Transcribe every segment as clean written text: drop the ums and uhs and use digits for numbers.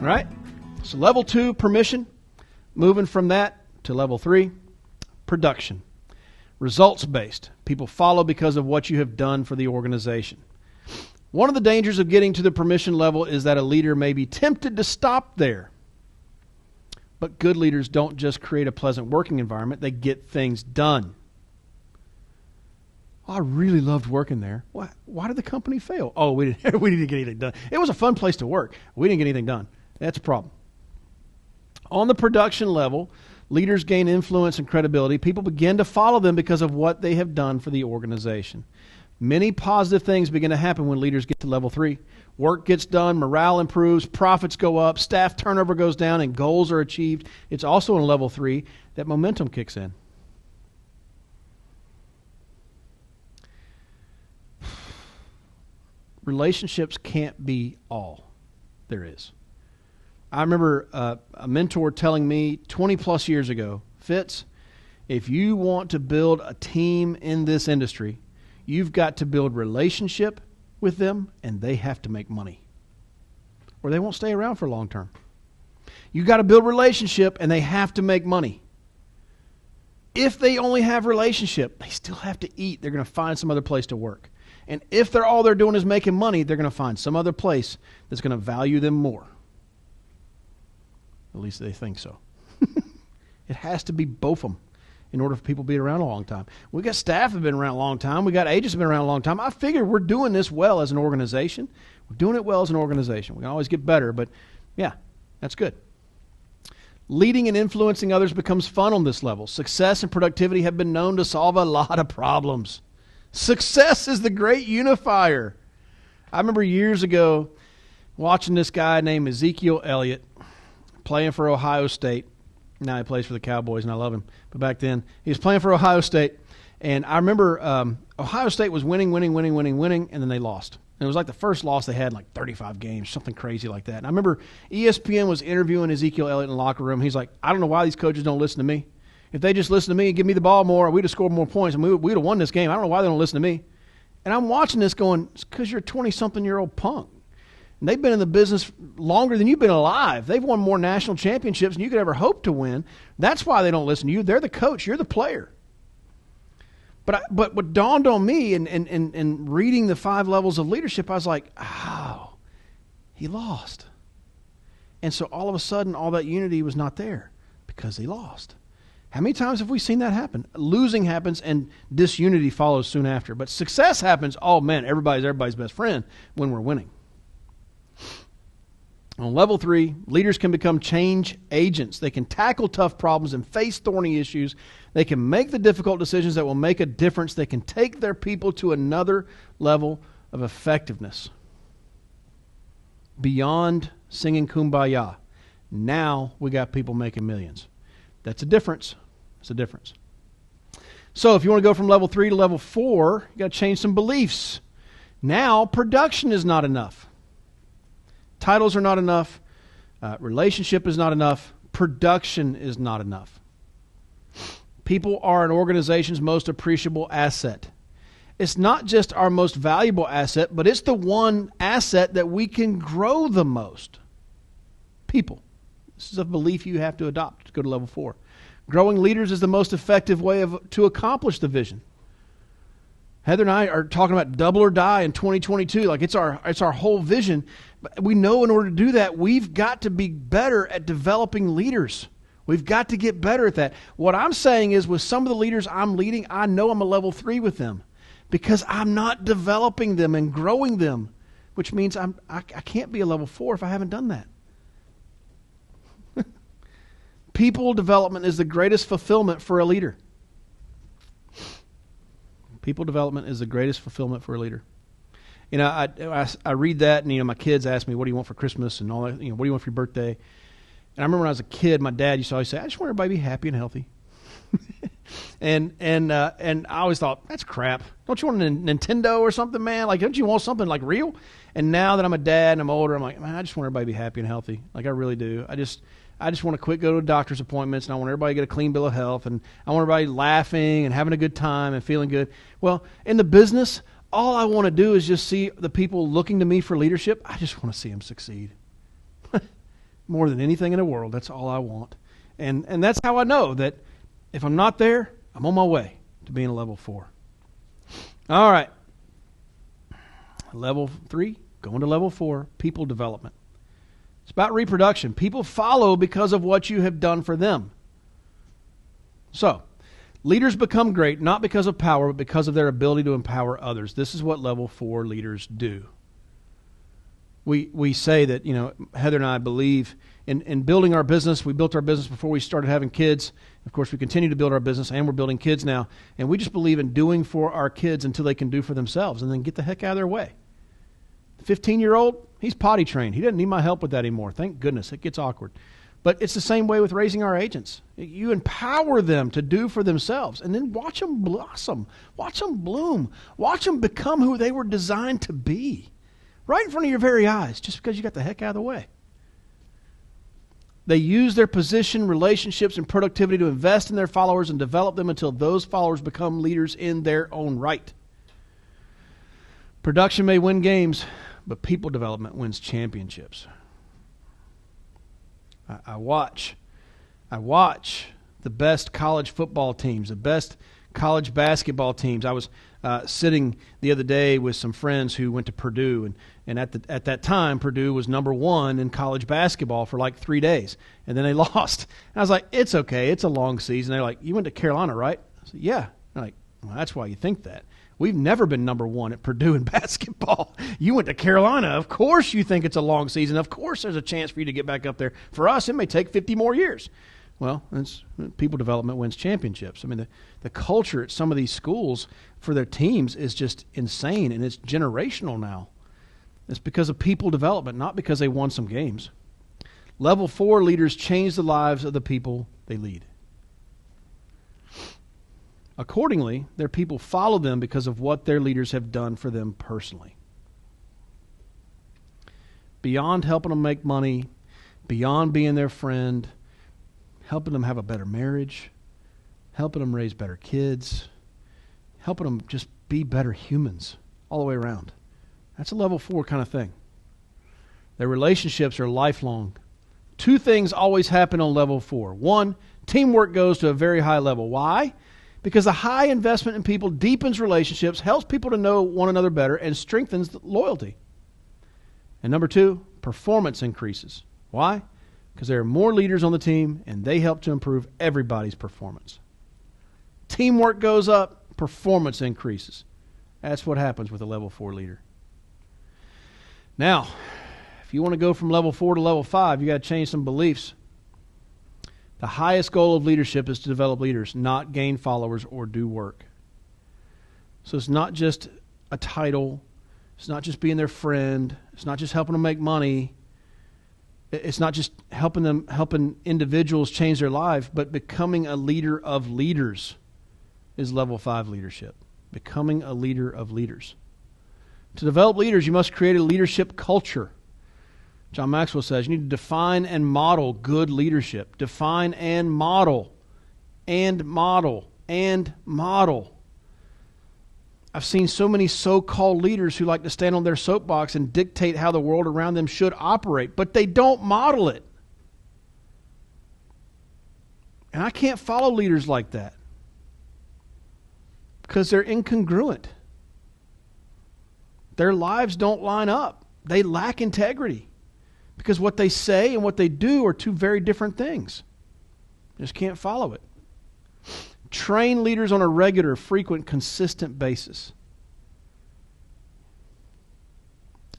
All right? So level 2, permission. Moving from that to level 3, production. Results-based. People follow because of what you have done for the organization. One of the dangers of getting to the permission level is that a leader may be tempted to stop there. But good leaders don't just create a pleasant working environment, they get things done. I really loved working there. Why did the company fail? Oh, we didn't get anything done. It was a fun place to work. We didn't get anything done. That's a problem. On the production level, leaders gain influence and credibility. People begin to follow them because of what they have done for the organization. Many positive things begin to happen when leaders get to level 3. Work gets done, morale improves, profits go up, staff turnover goes down, and goals are achieved. It's also in level 3 that momentum kicks in. Relationships can't be all there is. I remember a mentor telling me 20 plus years ago, Fitz, if you want to build a team in this industry, you've got to build relationship with them and they have to make money or they won't stay around for long term. You got to build relationship and they have to make money. If they only have relationship, they still have to eat. They're going to find some other place to work. And if all they're doing is making money, they're going to find some other place that's going to value them more. At least they think so. It has to be both of them in order for people to be around a long time. We got staff that have been around a long time. We got agents that have been around a long time. I figure we're doing this well as an organization. We're doing it well as an organization. We can always get better, but yeah, that's good. Leading and influencing others becomes fun on this level. Success and productivity have been known to solve a lot of problems. Success is the great unifier. I remember years ago watching this guy named Ezekiel Elliott playing for Ohio State. Now he plays for the Cowboys, and I love him. But back then, he was playing for Ohio State. And I remember Ohio State was winning, and then they lost. And it was like the first loss they had in like 35 games, something crazy like that. And I remember ESPN was interviewing Ezekiel Elliott in the locker room. He's like, I don't know why these coaches don't listen to me. If they just listen to me and give me the ball more, we'd have scored more points, and we'd have won this game. I don't know why they don't listen to me. And I'm watching this going, it's because you're a 20-something-year-old punk. And they've been in the business longer than you've been alive. They've won more national championships than you could ever hope to win. That's why they don't listen to you. They're the coach. You're the player. But what dawned on me in reading the 5 levels of leadership, I was like, oh, he lost. And so all of a sudden, all that unity was not there because he lost. How many times have we seen that happen? Losing happens and disunity follows soon after. But success happens, oh man, everybody's best friend when we're winning. On level 3, leaders can become change agents. They can tackle tough problems and face thorny issues. They can make the difficult decisions that will make a difference. They can take their people to another level of effectiveness. Beyond singing Kumbaya, now we got people making millions. That's a difference. It's a difference. So if you want to go from level 3 to level 4, you got to change some beliefs. Now, production is not enough. Titles are not enough. Relationship is not enough. Production is not enough. People are an organization's most appreciable asset. It's not just our most valuable asset, but it's the one asset that we can grow the most. People. This is a belief you have to adopt to go to level 4. Growing leaders is the most effective way to accomplish the vision. Heather and I are talking about double or die in 2022. Like it's our whole vision. But we know in order to do that, we've got to be better at developing leaders. We've got to get better at that. What I'm saying is with some of the leaders I'm leading, I know I'm a level 3 with them because I'm not developing them and growing them, which means I can't be a level 4 if I haven't done that. People development is the greatest fulfillment for a leader. People development is the greatest fulfillment for a leader. You know, I read that, and my kids ask me, "What do you want for Christmas?" and all that. What do you want for your birthday? And I remember when I was a kid, my dad used to always say, "I just want everybody to be happy and healthy." and I always thought that's crap. Don't you want a Nintendo or something, man? Like, don't you want something like real? And now that I'm a dad and I'm older, I'm like, man, I just want everybody to be happy and healthy. Like I really do. I just want to quit go to doctor's appointments, and I want everybody to get a clean bill of health, and I want everybody laughing and having a good time and feeling good. Well, in the business, all I want to do is just see the people looking to me for leadership. I just want to see them succeed. more than anything in the world. That's all I want. And that's how I know that if I'm not there, I'm on my way to being a level 4. All right. Level 3, going to level 4, people development. It's about reproduction. People follow because of what you have done for them. So, leaders become great not because of power, but because of their ability to empower others. This is what level 4 leaders do. We say that, Heather and I believe in building our business. We built our business before we started having kids. Of course, we continue to build our business, and we're building kids now. And we just believe in doing for our kids until they can do for themselves, and then get the heck out of their way. The 15-year-old, he's potty trained. He doesn't need my help with that anymore. Thank goodness. It gets awkward. But it's the same way with raising our agents. You empower them to do for themselves, and then watch them blossom. Watch them bloom. Watch them become who they were designed to be. Right in front of your very eyes, just because you got the heck out of the way. They use their position, relationships, and productivity to invest in their followers and develop them until those followers become leaders in their own right. Production may win games, but people development wins championships. I watch the best college football teams, the best college basketball teams. I was sitting the other day with some friends who went to Purdue, and at that time, Purdue was number 1 in college basketball for like 3 days, and then they lost. And I was like, it's okay, it's a long season. They're like, you went to Carolina, right? I said, yeah. They're like, well, that's why you think that. We've never been number 1 at Purdue in basketball. You went to Carolina. Of course you think it's a long season. Of course there's a chance for you to get back up there. For us, it may take 50 more years. Well, people development wins championships. I mean, the culture at some of these schools for their teams is just insane, and it's generational now. It's because of people development, not because they won some games. Level 4 leaders change the lives of the people they lead. Accordingly, their people follow them because of what their leaders have done for them personally. Beyond helping them make money, beyond being their friend, helping them have a better marriage, helping them raise better kids, helping them just be better humans all the way around. That's a level 4 kind of thing. Their relationships are lifelong. 2 things always happen on level 4. 1, teamwork goes to a very high level. Why? Because a high investment in people deepens relationships, helps people to know one another better, and strengthens loyalty. And number 2, performance increases. Why? Because there are more leaders on the team, and they help to improve everybody's performance. Teamwork goes up, performance increases. That's what happens with a level 4 leader. Now, if you want to go from level 4 to level 5, you got to change some beliefs. The highest goal of leadership is to develop leaders, not gain followers or do work. So it's not just a title. It's not just being their friend. It's not just helping them make money. It's not just helping individuals change their life, but becoming a leader of leaders is level 5 leadership. Becoming a leader of leaders. To develop leaders, you must create a leadership culture. John Maxwell says you need to define and model good leadership. Define and model. And model. And model. I've seen so many so-called leaders who like to stand on their soapbox and dictate how the world around them should operate, but they don't model it. And I can't follow leaders like that because they're incongruent. Their lives don't line up. They lack integrity because what they say and what they do are 2 very different things. Just can't follow it. Train leaders on a regular, frequent, consistent basis.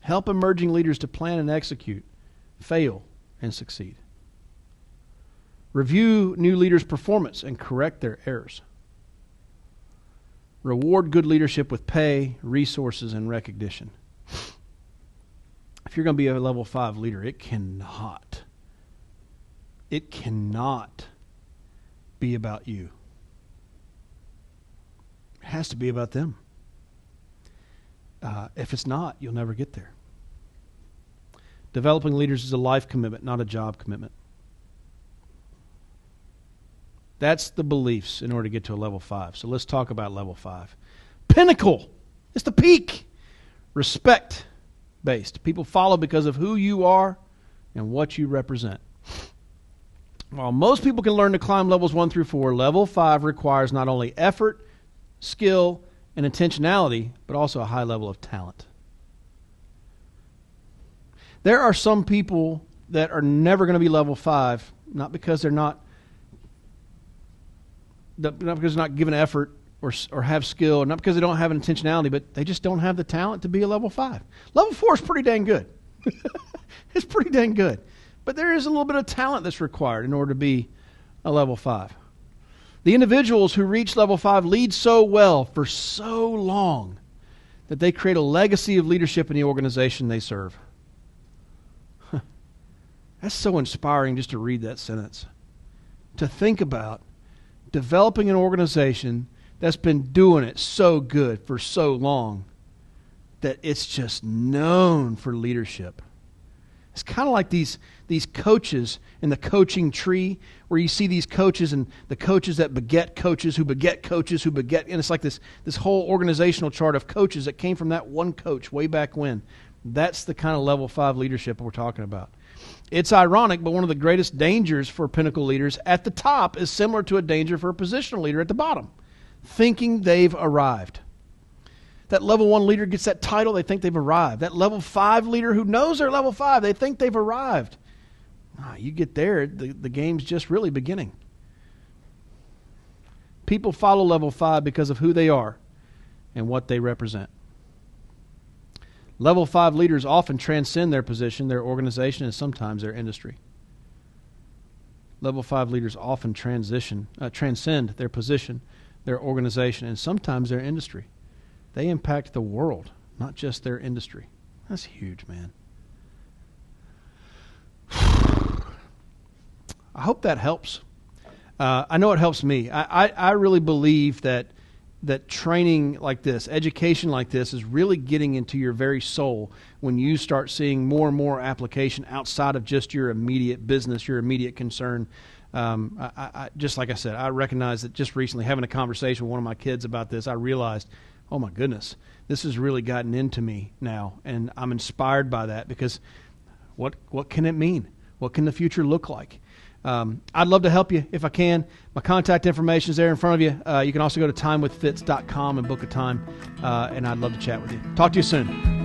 Help emerging leaders to plan and execute, fail, and succeed. Review new leaders' performance and correct their errors. Reward good leadership with pay, resources, and recognition. If you're going to be a level 5 leader, it cannot be about you. It has to be about them. If it's not, you'll never get there. Developing leaders is a life commitment, not a job commitment. That's the beliefs in order to get to a level 5. So let's talk about level 5. Pinnacle. It's the peak. Respect based. People follow because of who you are and what you represent. While most people can learn to climb levels 1 through 4, level 5 requires not only effort, skill, and intentionality, but also a high level of talent. There are some people that are never going to be level 5, not because they're not given effort or have skill, not because they don't have an intentionality, but they just don't have the talent to be a level 5. Level 4 is pretty dang good. It's pretty dang good. But there is a little bit of talent that's required in order to be a level 5. The individuals who reach level 5 lead so well for so long that they create a legacy of leadership in the organization they serve. That's so inspiring just to read that sentence. To think about developing an organization that's been doing it so good for so long that it's just known for leadership. It's kind of like these coaches in the coaching tree where you see these coaches and the coaches that beget coaches who beget coaches who beget, and it's like this whole organizational chart of coaches that came from that one coach way back when. That's the kind of level 5 leadership we're talking about. It's ironic, but one of the greatest dangers for Pinnacle leaders at the top is similar to a danger for a positional leader at the bottom, thinking they've arrived. That level 1 leader gets that title, they think they've arrived. That level 5 leader who knows they're level 5, they think they've arrived. You get there, the game's just really beginning. People follow level 5 because of who they are and what they represent. Level 5 leaders often transcend their position, their organization, and sometimes their industry. Level 5 leaders often transcend their position, their organization, and sometimes their industry. They impact the world, not just their industry. That's huge, man. I hope that helps. I know it helps me. I really believe that training like this, education like this, is really getting into your very soul when you start seeing more and more application outside of just your immediate business, your immediate concern. Just like I said, I recognize that just recently having a conversation with one of my kids about this, I realized, oh my goodness, this has really gotten into me now, and I'm inspired by that because what can it mean? What can the future look like? I'd love to help you if I can. My contact information is there in front of you. You can also go to timewithfitz.com and book a time, and I'd love to chat with you. Talk to you soon.